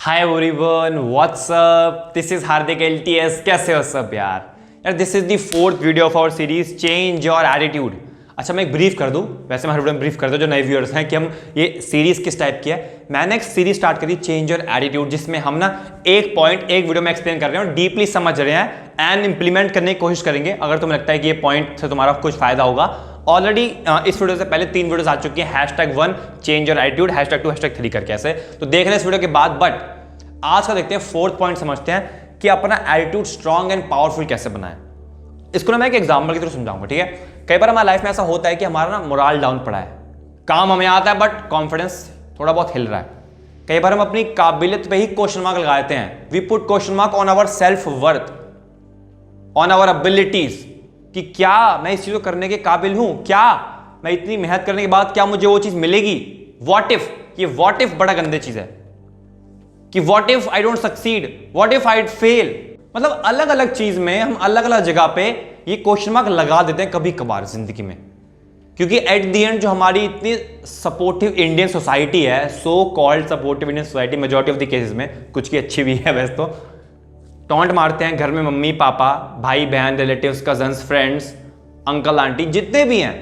Hi everyone, what's up, this is Hardik LTS. कैसे हो सब यार this is the fourth video of our series change your attitude. अच्छा, मैं एक ब्रीफ कर दूं, वैसे मैं हर वीडियो में ब्रीफ कर दूं जो नए व्यूअर्स हैं कि हम ये सीरीज किस टाइप की है। मैंने एक सीरीज स्टार्ट करी चेंज योर एटीट्यूड, जिसमें हम ना एक पॉइंट एक वीडियो में एक्सप्लेन कर रहे हैं और डीपली समझ रहे हैं एंड इंप्लीमेंट करने की कोशिश करेंगे। अगर तुम्हें लगता है कि ये पॉइंट से तुम्हारा कुछ फायदा होगा, ऑलरेडी इस वीडियो से पहले 3 वीडियोस आ चुकी हैं, #1 चेंज योर एटीट्यूड, #2 #3 करके ऐसे, तो देख रहे हैं इस वीडियो के बाद। बट आज का देखते हैं फोर्थ पॉइंट, समझते हैं कि अपना एटीट्यूड स्ट्रांग एंड पावरफुल कैसे बनाएं। इसको ना मैं एक एग्जांपल की तरह समझाऊंगा, ठीक है। कई बार हमारी लाइफ में ऐसा होता है कि हमारा ना मोरल डाउन पड़ा है, काम हमें आता है बट कॉन्फिडेंस थोड़ा बहुत हिल रहा है। कई बार हम अपनी काबिलियत पे ही क्वेश्चन मार्क लगा देते हैं। We put question mark on our self worth, on our abilities, कि क्या मैं इस चीज को करने के काबिल हूं, क्या मैं इतनी मेहनत करने के बाद क्या मुझे वो चीज मिलेगी। व्हाट इफ, ये व्हाट इफ बड़ा गंदे चीज है कि what if I don't succeed, what if I fail. मतलब अलग अलग चीज में हम अलग अलग जगह पे ये क्वेश्चन मार्क लगा देते हैं कभी कभार जिंदगी में, क्योंकि एट द एंड जो हमारी इतनी सपोर्टिव इंडियन सोसाइटी है, so called supportive Indian society, majority of the cases में, कुछ की अच्छी भी है वैसे तो, टॉन्ट मारते हैं घर में मम्मी पापा, भाई बहन, relatives, cousins, friends, uncle aunty, जितने भी हैं।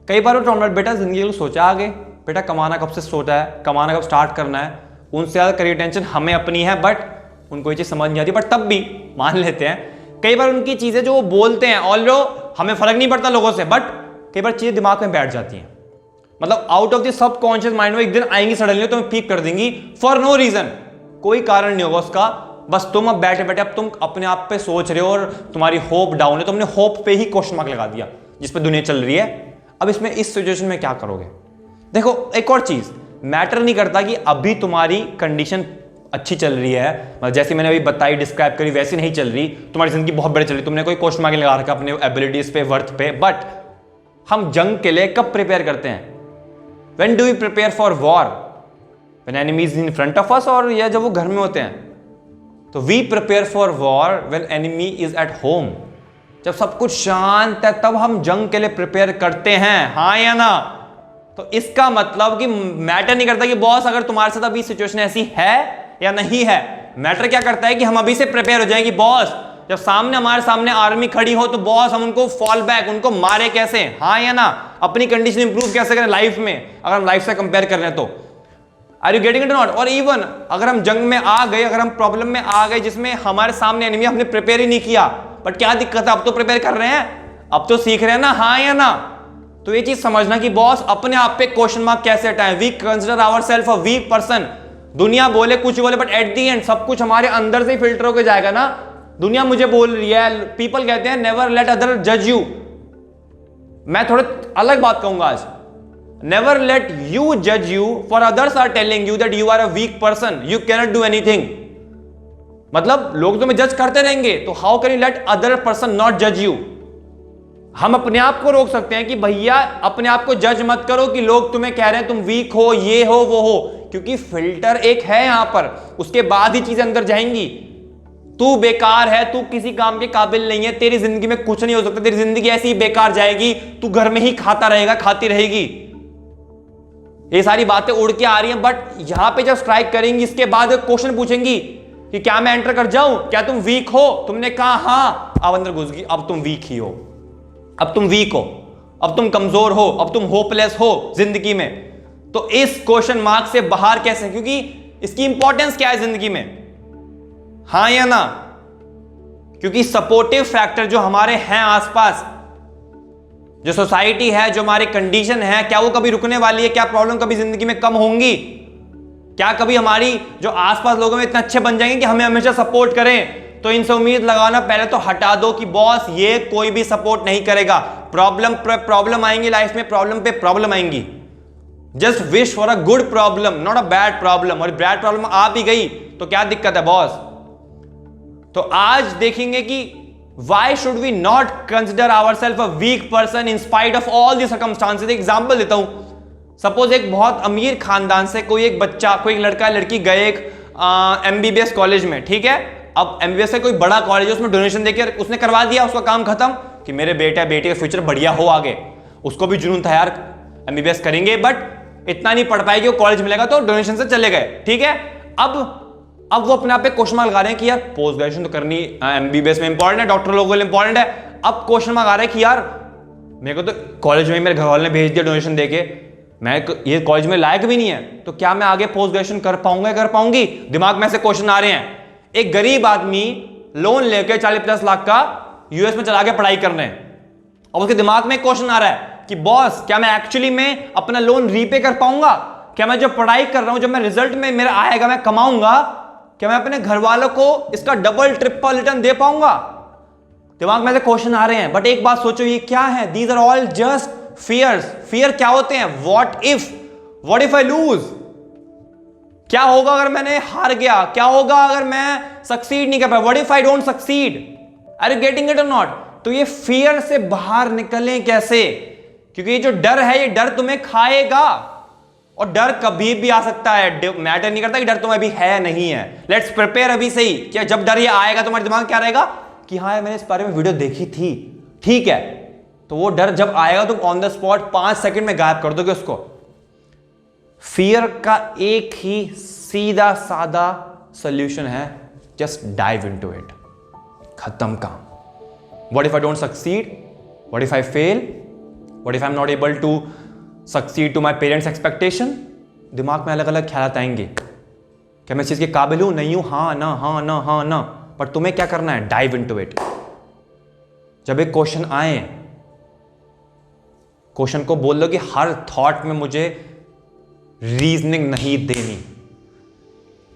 कई बार वो टॉन्ट मारते, बेटा जिंदगी को सोचा आगे, बेटा कमाना कब से सोचा है, कमाना कब स्टार्ट करना है। उनसे ज़्यादा करियर टेंशन हमें अपनी है, बट उनको ये चीज़ समझ नहीं आती, बट तब भी मान लेते हैं। कई बार उनकी चीज़ें जो वो बोलते हैं, ऑल्दो हमें फर्क नहीं पड़ता लोगों से, बट कई बार चीज़ें दिमाग में बैठ जाती हैं। मतलब out of the subconscious mind में एक दिन आएंगी सडनली, तो पीक कर देंगी फॉर नो रीजन, कोई कारण नहीं होगा उसका। बस तुम अब बैठे बैठे अब तुम अपने आप पे सोच रहे हो और तुम्हारी होप डाउन है, तुमने होप पे ही क्वेश्चन मार्क लगा दिया जिस पे दुनिया चल रही है। अब इसमें इस सिचुएशन में क्या करोगे? देखो, एक और चीज मैटर नहीं करता कि अभी तुम्हारी कंडीशन अच्छी चल रही है, मतलब जैसे मैंने अभी बताई, डिस्क्राइब करी, वैसी नहीं चल रही, तुम्हारी जिंदगी बहुत बड़ी चल रही, तुमने कोई क्वेश्चन मार्क लगा रखा अपने एबिलिटीज पे, वर्थ पे। बट हम जंग के लिए कब प्रिपेयर करते हैं? When do we prepare for war? When enemy is in front of us, और या जब वो घर में होते हैं। तो we prepare for war when enemy is at home. जब सब कुछ शांत है तब हम जंग के लिए प्रिपेयर करते हैं, हाँ या ना? तो इसका मतलब कि मैटर नहीं करता कि बॉस अगर तुम्हारे साथ अभी सिचुएशन ऐसी है या नहीं है, मैटर क्या करता है कि हम अभी से प्रिपेयर हो जाएं कि बॉस जब सामने हमारे सामने आर्मी खड़ी हो तो बॉस हम उनको फॉल बैक, उनको मारे कैसे, हाँ या ना? अपनी कंडीशन इंप्रूव कैसे करें लाइफ में, अगर हम लाइफ से कंपेयर कर रहे हैं तो। Are you getting it not? और इवन अगर हम जंग में आ गए, अगर हम प्रॉब्लम में आ गए जिसमें हमारे सामने एनिमी, हमने प्रिपेयर ही नहीं किया, बट क्या दिक्कत है, अब तो प्रिपेयर कर रहे हैं, अब तो सीख रहे हैं ना, हाँ या ना? तो ये चीज समझना कि बॉस अपने आप पे क्वेश्चन मार्क कैसे हटाएं। We consider ourself a weak person. दुनिया बोले कुछ बोले, बट एट द एंड सब कुछ हमारे अंदर से ही फिल्टर होकर जाएगा ना। दुनिया मुझे बोल रही है, पीपल कहते हैं नेवर लेट अदर जज यू। मैं थोड़े अलग बात कहूंगा आज, never let you judge you for others are telling you that you are a weak person, you cannot do anything। मतलब लोग तुम्हें जज करते रहेंगे, तो how can you let other person not judge you? हम अपने आप को रोक सकते हैं कि भैया अपने आप को जज मत करो कि लोग तुम्हें कह रहे हैं तुम वीक हो, ये हो, वो हो, क्योंकि फिल्टर एक है यहां पर, उसके बाद ही चीजें अंदर जाएंगी। तू बेकार है, तू किसी काम के काबिल नहीं है, तेरी जिंदगी में कुछ नहीं हो सकता, तेरी जिंदगी ऐसी ही बेकार जाएगी, तू घर में ही खाता रहेगा, खाती रहेगी। ये सारी बातें उड़ के आ रही हैं, बट यहां पे जब स्ट्राइक करेंगी, इसके बाद क्वेश्चन पूछेंगी कि क्या मैं एंटर कर जाऊं, क्या तुम वीक हो? तुमने कहा हाँ, अब अंदर घुस गई, अब तुम वीक ही हो, अब तुम वीक हो, अब तुम कमजोर हो, अब तुम होपलेस हो जिंदगी में। तो इस क्वेश्चन मार्क से बाहर कैसे, क्योंकि इसकी इंपॉर्टेंस क्या है जिंदगी में, हाँ या ना? क्योंकि सपोर्टिव फैक्टर जो हमारे हैं आसपास, जो सोसाइटी है, जो हमारी कंडीशन है, क्या वो कभी रुकने वाली है? क्या प्रॉब्लम कभी जिंदगी में कम होंगी? क्या कभी हमारी जो आसपास लोगों में इतने अच्छे बन जाएंगे कि हमें हमेशा सपोर्ट करें? तो इनसे उम्मीद लगाना पहले तो हटा दो कि बॉस ये कोई भी सपोर्ट नहीं करेगा। प्रॉब्लम आएंगी लाइफ में, प्रॉब्लम पे प्रॉब्लम आएंगी। Just wish for a good problem, not a bad problem. और बैड प्रॉब्लम आ भी गई तो क्या दिक्कत है बॉस? तो आज देखेंगे कि why should we not consider ourselves a weak person in spite of all the circumstances? एक एग्जांपल देता हूं। सपोज एक बहुत अमीर खानदान से कोई एक बच्चा, कोई एक लड़का लड़की गए एक एमबीबीएस कॉलेज में, ठीक है। अब एमबीबीएस से कोई बड़ा कॉलेज है, उसमें डोनेशन देकर उसने करवा दिया, उसका काम खत्म कि मेरे बेटा बेटी का फ्यूचर बढ़िया हो आगे। उसको भी जुनून था यार एमबीबीएस करेंगे, बट इतना नहीं पढ़ पाएगी, वो कॉलेज मिलेगा तो डोनेशन से चले गए, ठीक है। अब अब वो अपने आप पे क्वेश्चन मार्क लगा रहे हैं कि यार पोस्ट ग्रेजुएशन तो करनी एमबीबीएस में इंपॉर्टेंट है, डॉक्टर लोगों के लिए इंपॉर्टेंट है। अब क्वेश्चन मार्क आ रहा है कि यार मेरे को तो कॉलेज में मेरे घर वाले ने भेज दिया डोनेशन देके, मैं ये कॉलेज में लायक भी नहीं है, तो क्या मैं आगे पोस्ट ग्रेजुएशन कर पाऊंगा या कर पाऊंगी? दिमाग में ऐसे क्वेश्चन आ रहे हैं। एक गरीब आदमी लोन लेके 40-50 लाख का यूएस में चला के पढ़ाई करने, और उसके दिमाग में एक क्वेश्चन आ रहा है कि बॉस क्या मैं एक्चुअली में अपना लोन रीपे कर पाऊंगा? क्या मैं जो पढ़ाई कर रहा हूं, जब मैं रिजल्ट में मेरा आएगा, मैं कमाऊंगा, क्या मैं अपने घर वालों को इसका डबल ट्रिपल रिटर्न दे पाऊंगा? दिमाग में से क्वेश्चन आ रहे हैं। बट एक बात सोचो, ये क्या है? These are all just fears. Fear क्या होते हैं? व्हाट इफ आई लूज, क्या होगा अगर मैंने हार गया? क्या होगा अगर मैं सक्सीड नहीं कर पाया? What if I don't succeed? Are you getting it or not? तो ये फियर से बाहर निकलें कैसे? क्योंकि ये जो डर है, ये डर तुम्हें खाएगा, और डर कभी भी आ सकता है। मैटर नहीं करता कि डर तुम्हें अभी है नहीं है। लेट्स प्रिपेयर अभी से ही। क्या जब डर ये आएगा तुम्हारे दिमाग क्या रहेगा कि हाँ मैंने इस बारे में वीडियो देखी थी, ठीक है, तो वो डर जब आएगा तुम ऑन द स्पॉट 5 सेकंड में गायब कर दोगे उसको। फियर का एक ही सीधा सादा सॉल्यूशन है, जस्ट डाइव इनटू इट, खत्म काम। What if I don't succeed? What if I fail? What if I am not able to succeed to my parents expectation? दिमाग में अलग अलग ख्याल आएंगे। क्या मैं इस चीज के काबिल हूं, नहीं हूं, हाँ ना, हाँ ना, हाँ ना। पर तुम्हें क्या करना है? Dive into it. जब एक क्वेश्चन आए, क्वेश्चन को बोल दो कि हर थॉट में मुझे रीजनिंग नहीं देनी।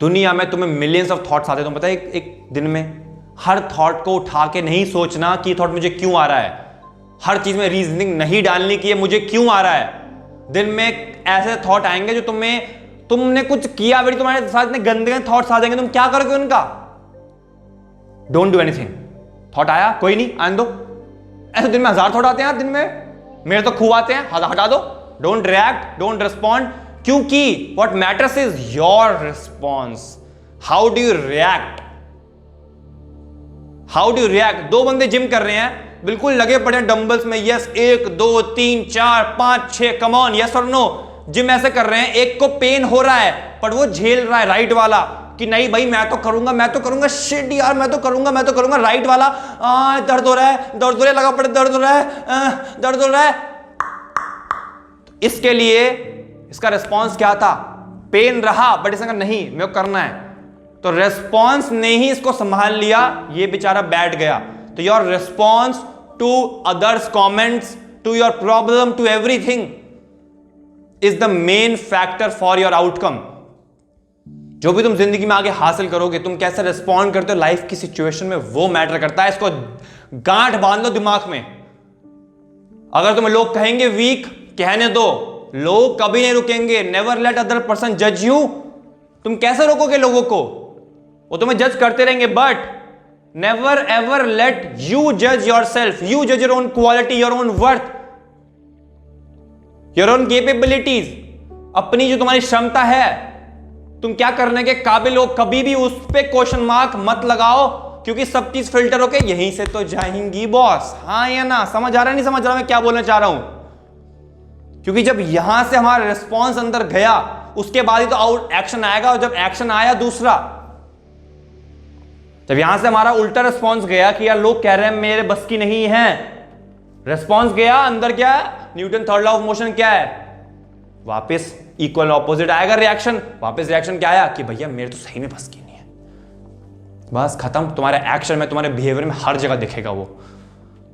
दुनिया में तुम्हें मिलियंस ऑफ थॉट्स आते हैं, तुम पता है एक दिन में। हर थॉट को उठा के नहीं सोचना कि थॉट मुझे क्यों आ रहा है। हर चीज में रीजनिंग नहीं डालनी कि ये मुझे क्यों आ रहा है। दिन में ऐसे थॉट आएंगे जो तुमने कुछ किया, बड़ी तुम्हारे साथ इतने गंदे थॉट्स आ जाएंगे, तुम क्या करोगे उनका? Don't do anything. थॉट आया, कोई नहीं, आने दो। ऐसे दिन में 1000 थॉट आते हैं यार दिन में, मेरे तो खूब आते हैं, हटा दो। डोंट रिएक्ट, डोंट रिस्पॉन्ड, क्योंकि what matters is your response. How do you react? How do you react? 2 बंदे जिम कर रहे हैं, बिल्कुल लगे पड़े हैं डंबल्स में, यस 1 2 3 4 5 6 कम ऑन, यस और नो। जिम ऐसे कर रहे हैं, एक को पेन हो रहा है पर वो झेल रहा है, राइट वाला, कि नहीं भाई मैं तो करूंगा, शिट यार मैं तो करूंगा। राइट वाला दर्द हो रहा है, लगा पड़े, दर्द हो रहा है। इसके लिए इसका रिस्पॉन्स क्या था? पेन रहा, बट इसने कहा नहीं मेरे को करना है, तो रिस्पॉन्स ने ही इसको संभाल लिया, ये बेचारा बैठ गया। तो your response to others comments, to your problem, to everything is the main factor for your outcome. जो भी तुम जिंदगी में आगे हासिल करोगे, तुम कैसे रिस्पॉन्ड करते हो लाइफ की सिचुएशन में, वो मैटर करता है। इसको गांठ बांध लो दिमाग में। अगर तुम्हें लोग कहेंगे वीक, कहने दो, लोग कभी नहीं रुकेंगे। नेवर लेट अदर पर्सन जज यू। तुम कैसे रोकोगे लोगों को? वो तुम्हें जज करते रहेंगे, but never ever late you जज योर सेल्फ। यू जज your own quality, your own worth, your own capabilities. अपनी जो तुम्हारी क्षमता है, तुम क्या करने के काबिल हो, कभी भी उस पे क्वेश्चन मार्क मत लगाओ, क्योंकि सब चीज फिल्टर होके यहीं से तो जाएंगी बॉस। हाँ या ना? समझ आ रहा है, नहीं समझ रहा मैं क्या बोलना चाह रहा हूं? क्योंकि जब यहां से हमारा रिस्पॉन्स अंदर गया, उसके बाद ही तो आउट एक्शन आएगा, और जब एक्शन आया दूसरा, जब यहां से हमारा उल्टा रिस्पॉन्स गया कि यार लोग कह रहे हैं मेरे बस की नहीं है, रिस्पॉन्स गया अंदर, क्या है? Newton third law of motion क्या है? वापस इक्वल ऑपोजिट आएगा रिएक्शन। वापस रिएक्शन क्या आया कि भैया मेरे तो सही में बस की नहीं है। बस खत्म। तुम्हारे एक्शन में, तुम्हारे बिहेवियर में हर जगह दिखेगा वो।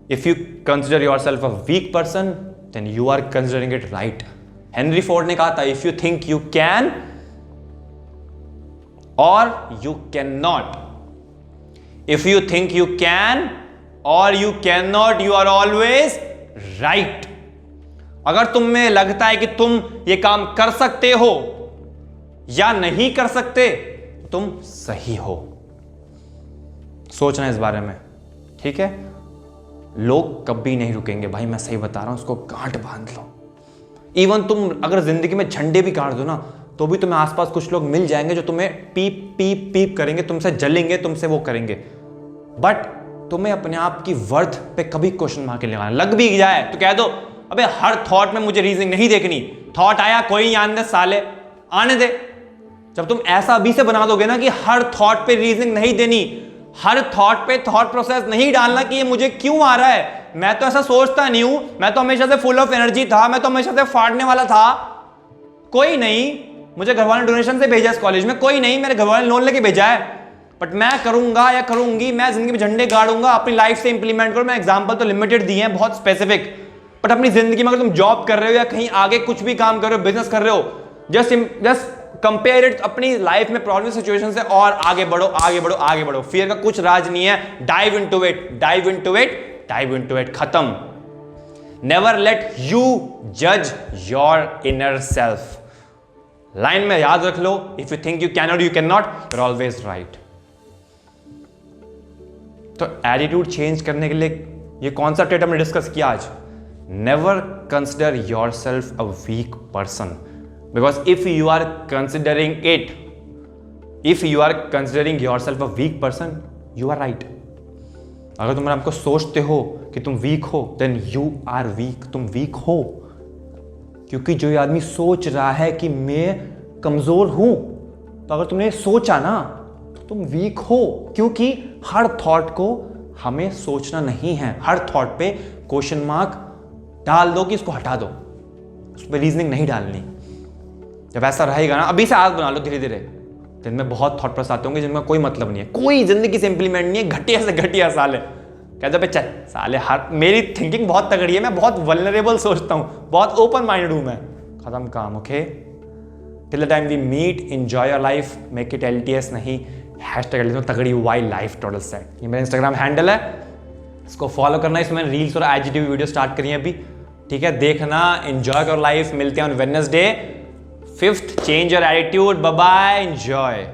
If you consider your self a weak person, then you are considering it right. Henry Ford ने कहा था, if you think you can or you can not, if you think you can or you can not, you are always right. अगर तुम्हें लगता है कि तुम ये काम कर सकते हो या नहीं कर सकते, तुम सही हो। सोचना इस बारे में, ठीक है? लोग कभी नहीं रुकेंगे भाई, मैं सही बता रहा हूं, उसको गांठ बांध लो। इवन तुम अगर जिंदगी में झंडे भी गाड़ दो ना, तो भी तुम्हें आसपास कुछ लोग मिल जाएंगे जो तुम्हें पीप पीप पीप करेंगे, तुमसे जलेंगे, तुमसे वो करेंगे। बट तुम्हें अपने आप की वर्थ पे कभी क्वेश्चन मार्क लगाना। लग भी जाए तो कह दो, अबे हर थॉट में मुझे रीजनिंग नहीं देखनी। थॉट आया, कोई नहीं, आने दे साले, आने दे। जब तुम ऐसा अभी से बना दोगे ना कि हर थॉट पे रीजनिंग नहीं देनी, हर थॉट पे थॉट प्रोसेस नहीं डालना कि ये मुझे क्यों आ रहा है, मैं तो ऐसा सोचता नहीं हूं, मैं तो हमेशा से फुल ऑफ एनर्जी था, मैं तो हमेशा से फाड़ने वाला था, कोई नहीं, मुझे घर वाले डोनेशन से भेजा इस कॉलेज में, कोई नहीं, मेरे घर वाले लोन लेके भेजा है, बट मैं करूंगा या करूंगी, मैं जिंदगी में झंडे गाड़ूंगा, अपनी लाइफ से इंप्लीमेंट करूं। मैं एग्जांपल तो लिमिटेड दिए हैं, बहुत स्पेसिफिक, बट अपनी जिंदगी में अगर तुम जॉब कर रहे हो या कहीं आगे कुछ भी काम कर रहे हो, बिजनेस कर रहे हो, जस्ट कंपेयर इट अपनी लाइफ में प्रॉब्लम सिचुएशन से और आगे बढ़ो, आगे बढ़ो, आगे बढ़ो। फियर का कुछ राज नहीं है, dive into it, dive into it, dive into it, खत्म। नेवर लेट यू जज योर इनर सेल्फ। लाइन में याद रख लो, if you think you can not, you can not, you are always right. तो एटीट्यूड चेंज करने के लिए ये कौन सा ट्रेट हमने डिस्कस किया आज? Never consider your self a weak person, because if you are considering your self a weak person, you are right. अगर तुम आपको सोचते हो कि तुम वीक हो, देन यू आर वीक, तुम वीक हो। क्योंकि जो आदमी सोच रहा है कि मैं कमजोर हूं, तो अगर तुमने सोचा ना तो तुम वीक हो, क्योंकि हर थॉट को हमें सोचना नहीं है, हर थॉट पे क्वेश्चन मार्क डाल दो कि इसको हटा दो, उस पर रीजनिंग नहीं डालनी। जब ऐसा रहेगा ना, अभी से आदत बना लो धीरे धीरे, दिन में बहुत थॉट प्रोसेस आते होंगे जिनमें कोई मतलब नहीं है, कोई जिंदगी से इंप्लीमेंट नहीं है, घटिया से घटिया साले कहते पे चल साले, हर मेरी थिंकिंग बहुत तगड़ी है, मैं बहुत वल्नरेबल सोचता हूँ, बहुत ओपन माइंडेड हूँ मैं, खत्म काम। Okay, till the time we meet, enjoy your life, make it LTS नहीं, #LTS तगड़ी वाई लाइफ टोटल सेट, ये मेरा इंस्टाग्राम हैंडल है, इसको फॉलो करना। इसमें रील्स और IGTV वीडियो स्टार्ट करी है अभी, ठीक है, देखना, एंजॉय योर लाइफ। मिलते हैं on Wednesday 5th, change your attitude, bye bye, enjoy.